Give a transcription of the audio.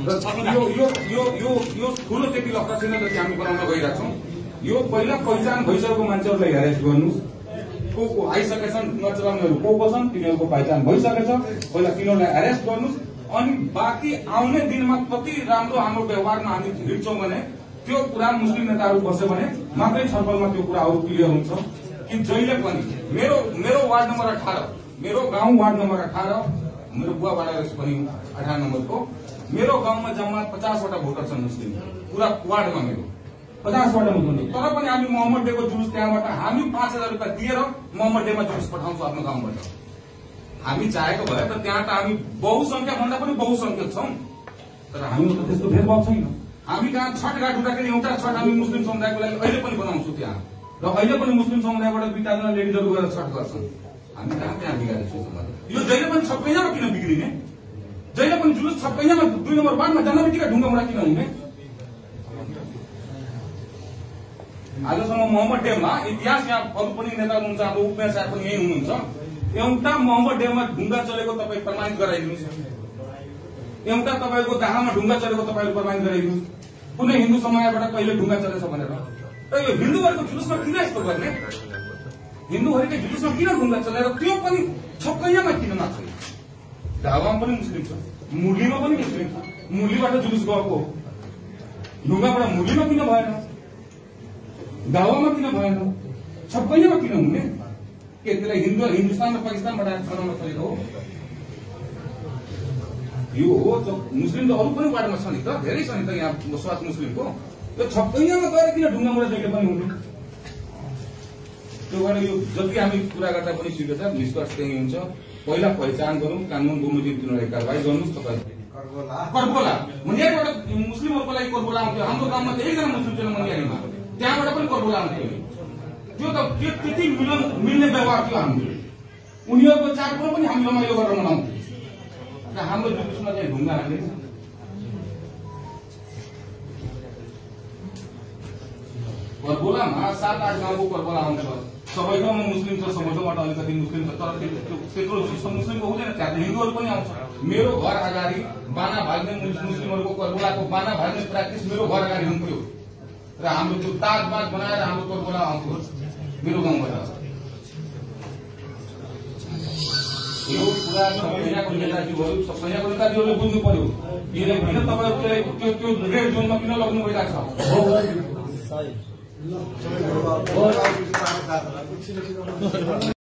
यो ठूलो त्यति लक्ष्य छैन जति हामी बनाउन गइरहेका छौं। यो पहिला पहिचान भइसकेको मान्छेहरूलाई एरेस्ट गर्नु, को आइसकेछन् नचलाउनेहरू को छन् तिनीहरूको पहिचान भइसकेछ, पहिला तिनीहरूलाई एरेस्ट गर्नु। अनि बाँकी आउने दिनमा कति राम्रो हाम्रो व्यवहारमा हामी हिँड्छौं भने त्यो कुरा मुस्लिम नेताहरू बस्यो भने मात्रै छलफलमा त्यो कुराहरू क्लियर हुन्छ कि जहिले पनि मेरो वार्ड नम्बर 18, मेरो गाउँ वार्ड नम्बर 18, मेरो बुवा वार्ड पनि 18 नम्बरको, मेरो गाउँमा जम्मा 50 वटा भोटर छन् मुस्लिम, पूरा वार्डमा मेरो 50 वटा मुस्लिम। तर पनि हामी मोहम्मद डेको जुलुस त्यहाँबाट हामी 5000 रुपियाँ दिएर मोहम्मद डेमा जुलुस पठाउँछौँ आफ्नो गाउँबाट। हामी चाहेको भए त त्यहाँ त हामी बहुसंख्या भन्दा पनि बहुसंख्यक छौं, तर हामीमा त त्यस्तो भेदभाव छैन। हामी कहाँ छठ घाट हुँदाखेरि एउटा छठ हामी मुस्लिम समुदायको लागि अहिले पनि बनाउँछौँ त्यहाँ, र अहिले पनि मुस्लिम समुदायबाट 2 लेडिजहरू गएर छठ गर्छन्। हामी कहाँ त्यहाँ बिगारेको छौँ। यो जहिले पनि सबैजनामा किन बिग्रिने? जहिले पनि जुलुस सबैजनामा 2 नम्बर वार्डमा जन्मबित्तिकै ढुङ्गामुढा किन हुने? आजसम्म मोहम्मद डेमा इतिहास यहाँ अरू पनि नेता हुनुहुन्छ, हाम्रो उपमेयर साहब पनि यही हुनुहुन्छ, एउटा मोहम्मद डेमा ढुङ्गा चलेको तपाईँ प्रमाणित गराइदिनुहोस्, एउटा तपाईँको दाहामा ढुङ्गा चलेको तपाईँले प्रमाणित गराइदिनुहोस्, कुनै हिन्दू समुदायबाट कहिले ढुङ्गा चलेछ भनेर। र यो हिन्दूहरूको जुलुसमा किन यस्तो गर्ने? हिन्दूहरूकै जुलुसमा किन ढुङ्गा चलेर त्यो पनि छक्कैयामा किन नछै? ढाबामा पनि मुस्लिम छ, मुरलीमा पनि मुस्लिम छ, मुरलीबाट जुलुस गएको ढुङ्गाबाट मुरलीमा किन भएन? दावामा किन भएन? छक्कैयामा किन हुने? के त्यसलाई हिन्दुस्तान र पाकिस्तानबाट बनाउन खोजेको हो? यो हो मुस्लिम त अरू पनि वार्डमा छ नि त, धेरै छ नि त यहाँ बसोबास मुस्लिमको। यो छक्कैयामा गएर किन ढुङ्गामुढा जहिले पनि हुने? त्यो भएर यो जति हामी कुरा गर्दा पनि ठिक छ, निष्कर्ष त्यही हुन्छ। पहिला पहिचान गरौँ, कानून बमोजिम तिनीहरूलाई कारवाही गर्नुहोस्। तपाईँ कर्बोला मुनियाबाट मुस्लिमहरूको लागि कर्बोला आउँथ्यो, हाम्रो गाउँमा त एकजना मुस्लिम छैन मुनियामा, त्यहाँबाट पनि कर्बोला आउँथ्यो। त्यो त त्यति मिल्ने व्यवहार थियो हाम्रो। उनीहरूको चाडपर्व पनि हामी रमाइलो गरेर मनाउँथ्यौँ, हाम्रो जुलुसमा चाहिँ ढुङ्गा हाल्ने। कर्बोलामा 7-8 गाउँको कर्बोला आउँछ, सबै ठाउँमा मुस्लिम छ, सबै ठाउँबाट अलिकति मुस्लिम छ, तर त्यत्रो जुलुस मुस्लिमको हुँदैन, त्यहाँ त हिन्दूहरू पनि आउँछ। मेरो घर अगाडि बाना भाग्ने मुस्लिमहरूको कर्बोलाको बाना भाग्ने प्र्याक्टिस मेरो घर अगाडि हुन्थ्यो, र हाम्रो त्यो ताजबाज बनाएर हाम्रो कर्बोला आउँथ्यो मेरो गाउँबाट। यो कुरा सबैजनाको नेताजीहरू बुझ्नु पर्यो। किन तपाईँहरूले त्यो रेड जोनमा किन लग्नु भइरहेको छ?